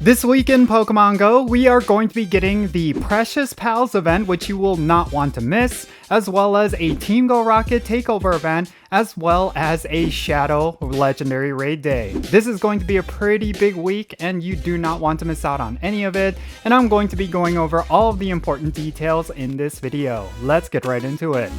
This week in Pokemon Go, we are going to be getting the Precious Pals event, which you will not want to miss, as well as a Team Go Rocket takeover event, as well as a Shadow Legendary Raid Day. This is going to be a pretty big week, and you do not want to miss out on any of it, and I'm going to be going over all of the important details in this video. Let's get right into it.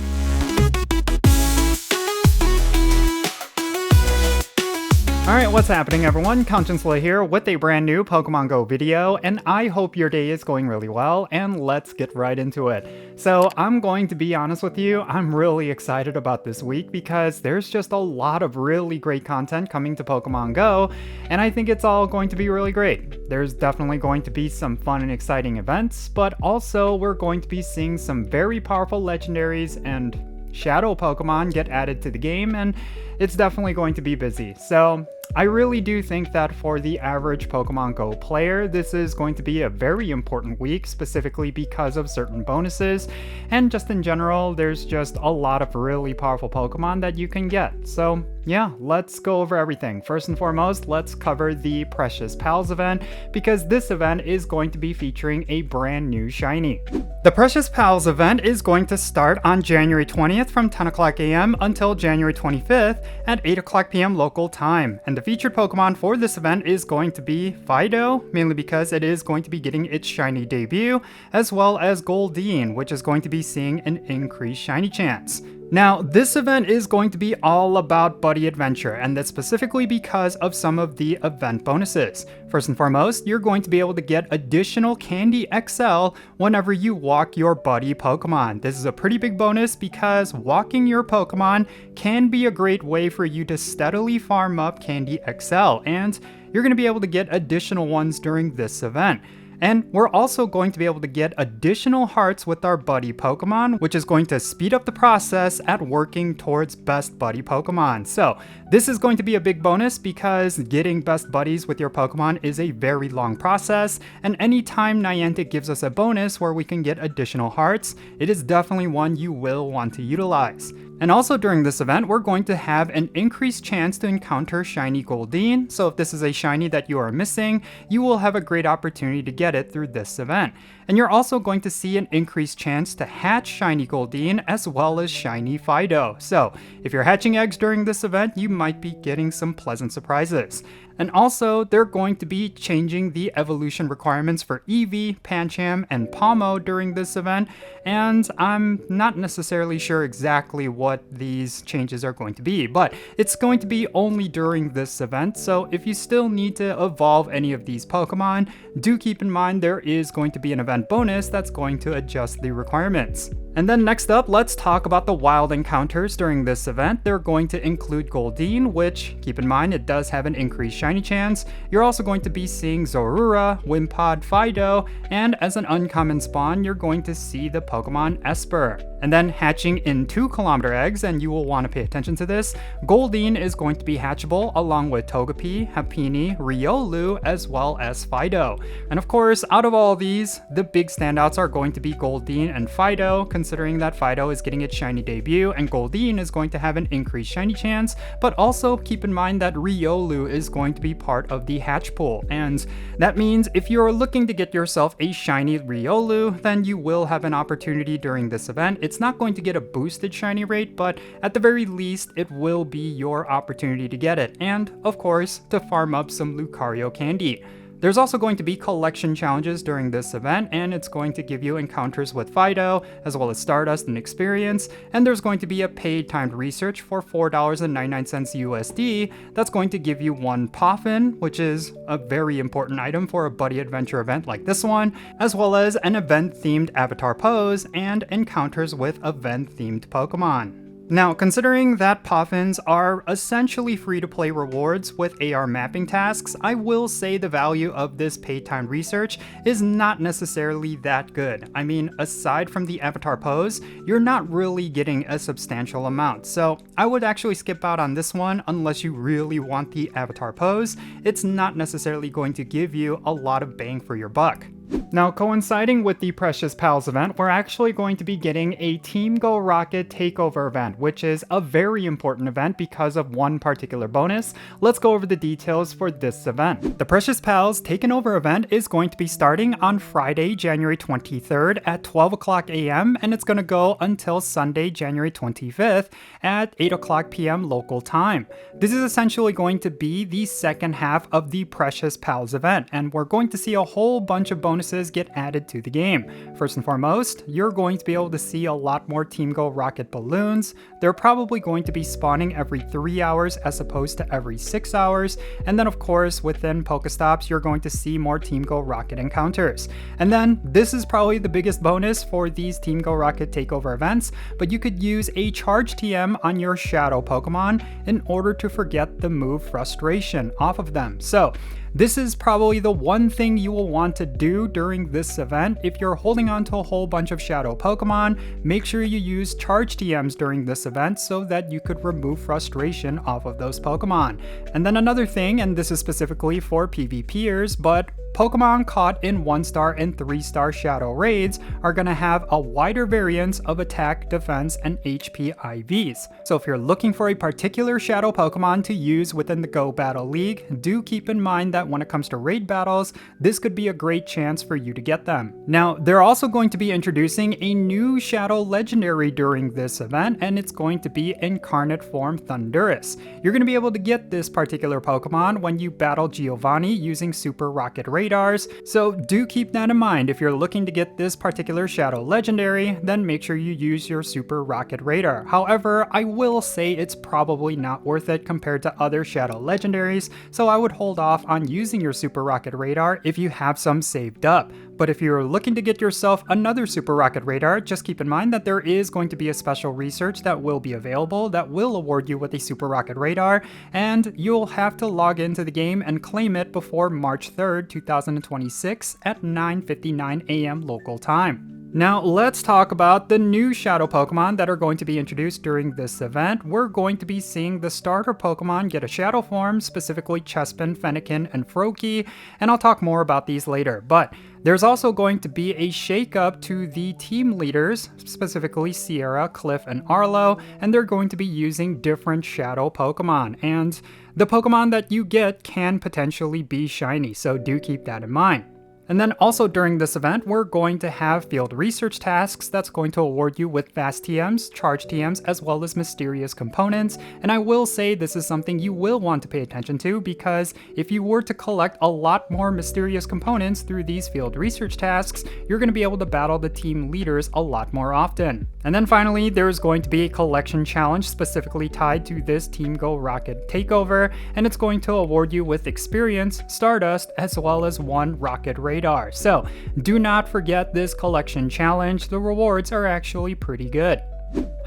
Alright, what's happening everyone? Jinsula here with a brand new Pokemon Go video, and I hope your day is going really well, and let's get right into it. So I'm going to be honest with you, I'm really excited about this week because there's just a lot of really great content coming to Pokemon Go, and I think it's all going to be really great. There's definitely going to be some fun and exciting events, but also we're going to be seeing some very powerful legendaries and Shadow Pokemon get added to the game, and it's definitely going to be busy. So I really do think that for the average Pokemon Go player, this is going to be a very important week, specifically because of certain bonuses, and just in general, there's just a lot of really powerful Pokemon that you can get. So yeah, let's go over everything. First and foremost, let's cover the Precious Pals event, because this event is going to be featuring a brand new shiny. The Precious Pals event is going to start on January 20th from 10 o'clock a.m. until January 25th at 8 o'clock p.m. local time. And the featured Pokemon for this event is going to be Fido, mainly because it is going to be getting its shiny debut, as well as Goldeen, which is going to be seeing an increased shiny chance. Now, this event is going to be all about buddy adventure, and that's specifically because of some of the event bonuses. First and foremost, you're going to be able to get additional Candy XL whenever you walk your buddy Pokemon. This is a pretty big bonus because walking your Pokemon can be a great way for you to steadily farm up Candy XL, and you're going to be able to get additional ones during this event. And we're also going to be able to get additional hearts with our buddy Pokemon, which is going to speed up the process at working towards best buddy Pokemon. So this is going to be a big bonus because getting best buddies with your Pokemon is a very long process, and anytime Niantic gives us a bonus where we can get additional hearts, it is definitely one you will want to utilize. And also during this event, we're going to have an increased chance to encounter shiny Goldeen, so if this is a shiny that you are missing, you will have a great opportunity to get it through this event. And you're also going to see an increased chance to hatch shiny Goldeen as well as shiny Fido. So if you're hatching eggs during this event, you might be getting some pleasant surprises. And also, they're going to be changing the evolution requirements for Eevee, Pancham, and Palmo during this event, and I'm not necessarily sure exactly what these changes are going to be, but it's going to be only during this event, so if you still need to evolve any of these Pokemon, do keep in mind there is going to be an event bonus that's going to adjust the requirements. And then next up, let's talk about the wild encounters during this event. They're going to include Goldeen, which, keep in mind, it does have an increased shiny chance. You're also going to be seeing Zorua, Wimpod, Fido, and as an uncommon spawn, you're going to see the Pokemon Esper. And then hatching in 2-kilometer eggs, and you will want to pay attention to this, Goldeen is going to be hatchable along with Togepi, Happiny, Riolu, as well as Fido. And of course, out of all these, the big standouts are going to be Goldeen and Fido, considering that Fido is getting its shiny debut and Goldeen is going to have an increased shiny chance, but also keep in mind that Riolu is going to be part of the hatch pool, and that means if you're looking to get yourself a shiny Riolu, then you will have an opportunity during this event. It's not going to get a boosted shiny rate, but at the very least, it will be your opportunity to get it, and of course, to farm up some Lucario candy. There's also going to be collection challenges during this event, and it's going to give you encounters with Fido, as well as Stardust and Experience, and there's going to be a paid timed research for $4.99 USD that's going to give you one Poffin, which is a very important item for a buddy adventure event like this one, as well as an event-themed avatar pose and encounters with event-themed Pokemon. Now, considering that Poffins are essentially free-to-play rewards with AR mapping tasks, I will say the value of this paid time research is not necessarily that good. I mean, aside from the avatar pose, you're not really getting a substantial amount, so I would actually skip out on this one unless you really want the avatar pose. It's not necessarily going to give you a lot of bang for your buck. Now, coinciding with the Precious Pals event, we're actually going to be getting a Team Go Rocket takeover event, which is a very important event because of one particular bonus. Let's go over the details for this event. The Precious Pals Taken Over event is going to be starting on Friday, January 23rd at 12 o'clock a.m. and it's going to go until Sunday, January 25th at 8 o'clock p.m. local time. This is essentially going to be the second half of the Precious Pals event, and we're going to see a whole bunch of bonuses get added to the game. First and foremost, you're going to be able to see a lot more Team Go Rocket balloons. They're probably going to be spawning every 3 hours as opposed to every 6 hours. And then of course, within Pokestops, you're going to see more Team Go Rocket encounters. And then this is probably the biggest bonus for these Team Go Rocket takeover events, but you could use a charge TM on your Shadow Pokemon in order to forget the move Frustration off of them. So this is probably the one thing you will want to do during this event. If you're holding on to a whole bunch of Shadow Pokemon, make sure you use Charge TMs during this event so that you could remove Frustration off of those Pokemon. And then another thing, and this is specifically for PvPers, but Pokemon caught in 1-star and 3-star Shadow Raids are going to have a wider variance of attack, defense, and HP IVs. So if you're looking for a particular Shadow Pokemon to use within the Go Battle League, do keep in mind that when it comes to raid battles, this could be a great chance for you to get them. Now, they're also going to be introducing a new Shadow Legendary during this event, and it's going to be Incarnate Form Thundurus. You're going to be able to get this particular Pokemon when you battle Giovanni using Super Rocket Radars, so do keep that in mind. If you're looking to get this particular Shadow Legendary, then make sure you use your Super Rocket Radar. However, I will say it's probably not worth it compared to other Shadow Legendaries, so I would hold off on using your Super Rocket Radar if you have some saved up. But if you're looking to get yourself another Super Rocket Radar, just keep in mind that there is going to be a special research that will be available that will award you with a Super Rocket Radar, and you'll have to log into the game and claim it before March 3rd, 2026 at 9:59 a.m. local time. Now let's talk about the new Shadow Pokemon that are going to be introduced during this event. We're going to be seeing the starter Pokemon get a Shadow form, specifically Chespin, Fennekin, and Froakie, and I'll talk more about these later. But there's also going to be a shakeup to the team leaders, specifically Sierra, Cliff, and Arlo, and they're going to be using different Shadow Pokemon. And the Pokemon that you get can potentially be shiny, so do keep that in mind. And then also during this event, we're going to have field research tasks that's going to award you with fast TMs, charge TMs, as well as mysterious components. And I will say this is something you will want to pay attention to, because if you were to collect a lot more mysterious components through these field research tasks, you're going to be able to battle the team leaders a lot more often. And then finally, there's going to be a collection challenge specifically tied to this Team Go Rocket takeover, and it's going to award you with experience, Stardust, as well as 1 Rocket Radar. So do not forget this collection challenge. The rewards are actually pretty good.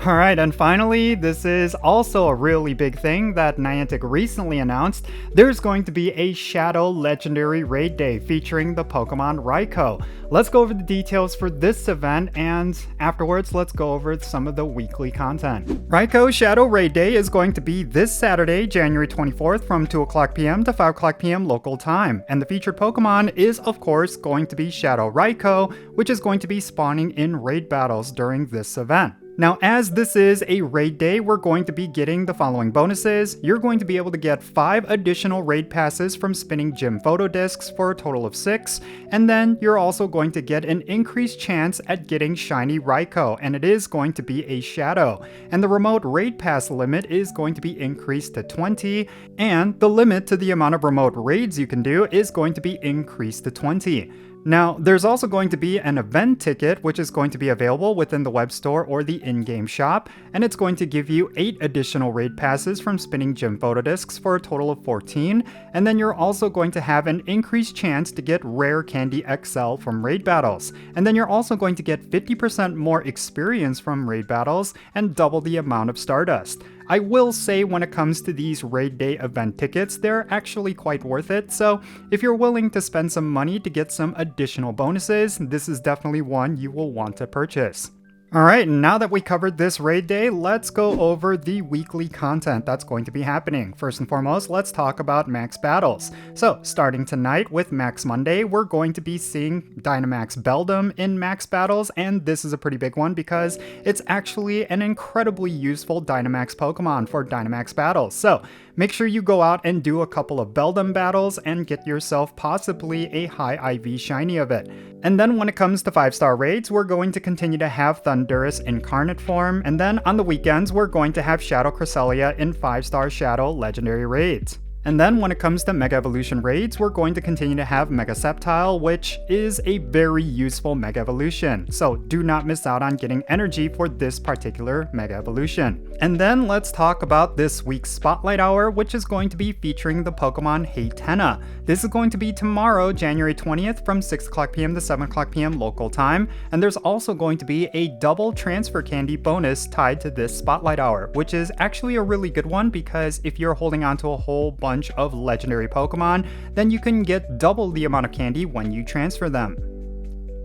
Alright, and finally, this is also a really big thing that Niantic recently announced. There's going to be a Shadow Legendary Raid Day featuring the Pokemon Raikou. Let's go over the details for this event, and afterwards let's go over some of the weekly content. Raikou Shadow Raid Day is going to be this Saturday, January 24th from 2 o'clock p.m. to 5 o'clock p.m. local time, and the featured Pokemon is of course going to be Shadow Raikou, which is going to be spawning in raid battles during this event. Now, as this is a raid day, we're going to be getting the following bonuses. You're going to be able to get 5 additional raid passes from spinning gym photo discs for a total of 6, and then you're also going to get an increased chance at getting shiny Raikou, and it is going to be a Shadow. And the remote raid pass limit is going to be increased to 20, and the limit to the amount of remote raids you can do is going to be increased to 20. Now, there's also going to be an event ticket, which is going to be available within the web store or the in-game shop, and it's going to give you 8 additional raid passes from spinning gym photo discs for a total of 14, and then you're also going to have an increased chance to get Rare Candy XL from raid battles, and then you're also going to get 50% more experience from raid battles and double the amount of Stardust. I will say when it comes to these raid day event tickets, they're actually quite worth it, so if you're willing to spend some money to get some additional bonuses, this is definitely one you will want to purchase. Alright, now that we covered this raid day, let's go over the weekly content that's going to be happening. First and foremost, let's talk about max battles. So, starting tonight with Max Monday, we're going to be seeing Dynamax Beldum in max battles, and this is a pretty big one because it's actually an incredibly useful Dynamax Pokemon for Dynamax battles. So, make sure you go out and do a couple of Beldum battles and get yourself possibly a high IV shiny of it. And then when it comes to 5-star raids, we're going to continue to have Thundurus incarnate form, and then on the weekends, we're going to have Shadow Cresselia in 5-star Shadow Legendary raids. And then when it comes to Mega Evolution raids, we're going to continue to have Mega Sceptile, which is a very useful Mega Evolution. So do not miss out on getting energy for this particular Mega Evolution. And then let's talk about this week's Spotlight Hour, which is going to be featuring the Pokemon Haytena. This is going to be tomorrow, January 20th from 6 o'clock p.m. to 7 o'clock p.m. local time. And there's also going to be a double transfer candy bonus tied to this Spotlight Hour, which is actually a really good one because if you're holding on to a whole bunch of legendary Pokemon, then you can get double the amount of candy when you transfer them.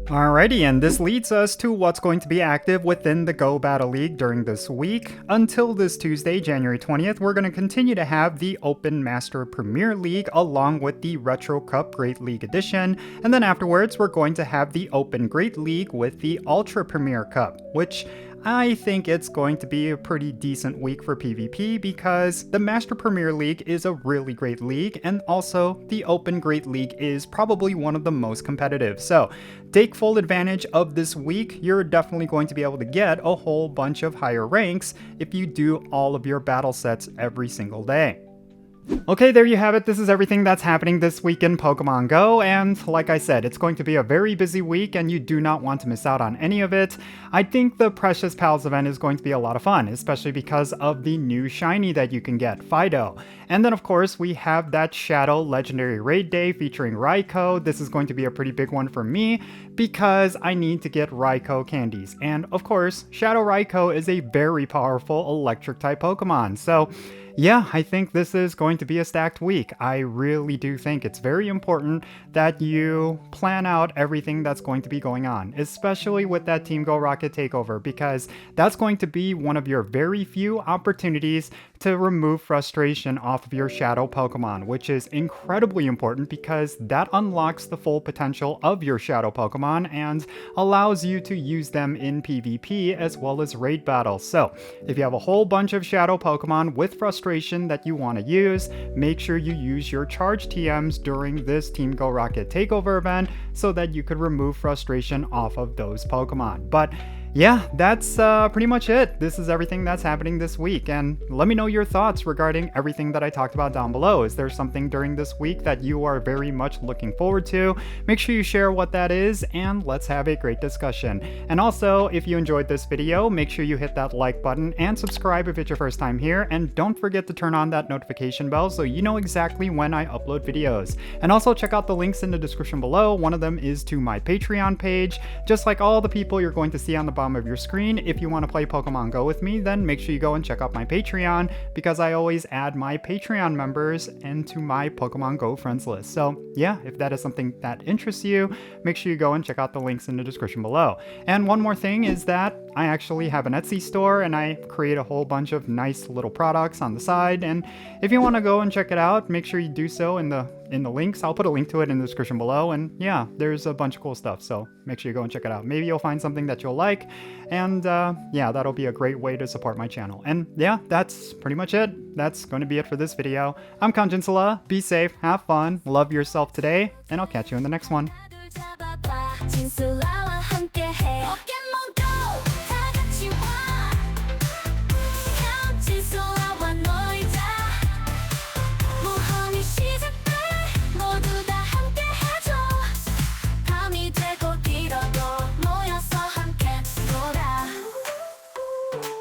Alrighty, and this leads us to what's going to be active within the Go Battle League during this week. Until this Tuesday, January 20th, we're going to continue to have the Open Master Premier League along with the Retro Cup Great League Edition, and then afterwards we're going to have the Open Great League with the Ultra Premier Cup, which I think it's going to be a pretty decent week for PvP because the Master Premier League is a really great league, and also the Open Great League is probably one of the most competitive. So take full advantage of this week. You're definitely going to be able to get a whole bunch of higher ranks if you do all of your battle sets every single day. Okay, there you have it. This is everything that's happening this week in Pokemon Go, and like I said, it's going to be a very busy week and you do not want to miss out on any of it. I think the Precious Pals event is going to be a lot of fun, especially because of the new shiny that you can get, Fido. And then of course, we have that Shadow Legendary Raid Day featuring Raikou. This is going to be a pretty big one for me because I need to get Raikou candies. And of course, Shadow Raikou is a very powerful electric type Pokemon. So yeah, I think this is going to be a stacked week. I really do think it's very important that you plan out everything that's going to be going on, especially with that Team Go Rocket takeover, because that's going to be one of your very few opportunities to remove frustration off of your Shadow Pokemon, which is incredibly important because that unlocks the full potential of your Shadow Pokemon and allows you to use them in PvP as well as raid battles. So if you have a whole bunch of Shadow Pokemon with frustration that you want to use, make sure you use your charge TMs during this Team Go Rocket takeover event so that you could remove frustration off of those Pokemon. But yeah, that's pretty much it. This is everything that's happening this week, and let me know your thoughts regarding everything that I talked about down below. Is there something during this week that you are very much looking forward to? Make sure you share what that is, and let's have a great discussion. And also, if you enjoyed this video, make sure you hit that like button and subscribe if it's your first time here, and don't forget to turn on that notification bell so you know exactly when I upload videos. And also check out the links in the description below. One of them is to my Patreon page. Just like all the people you're going to see on the bottom of your screen, if you want to play Pokemon Go with me, then make sure you go and check out my Patreon because I always add my Patreon members into my Pokemon Go friends list. So yeah, if that is something that interests you, make sure you go and check out the links in the description below. And one more thing is that I actually have an Etsy store and I create a whole bunch of nice little products on the side, and if you want to go and check it out, make sure you do so in the links. I'll put a link to it in the description below, and yeah, there's a bunch of cool stuff, so make sure you go and check it out. Maybe you'll find something that you'll like, and yeah, that'll be a great way to support my channel. And yeah, that's pretty much it. That's going to be it for this video. I'm Jinsula. Be safe, have fun, love yourself today, and I'll catch you in the next one.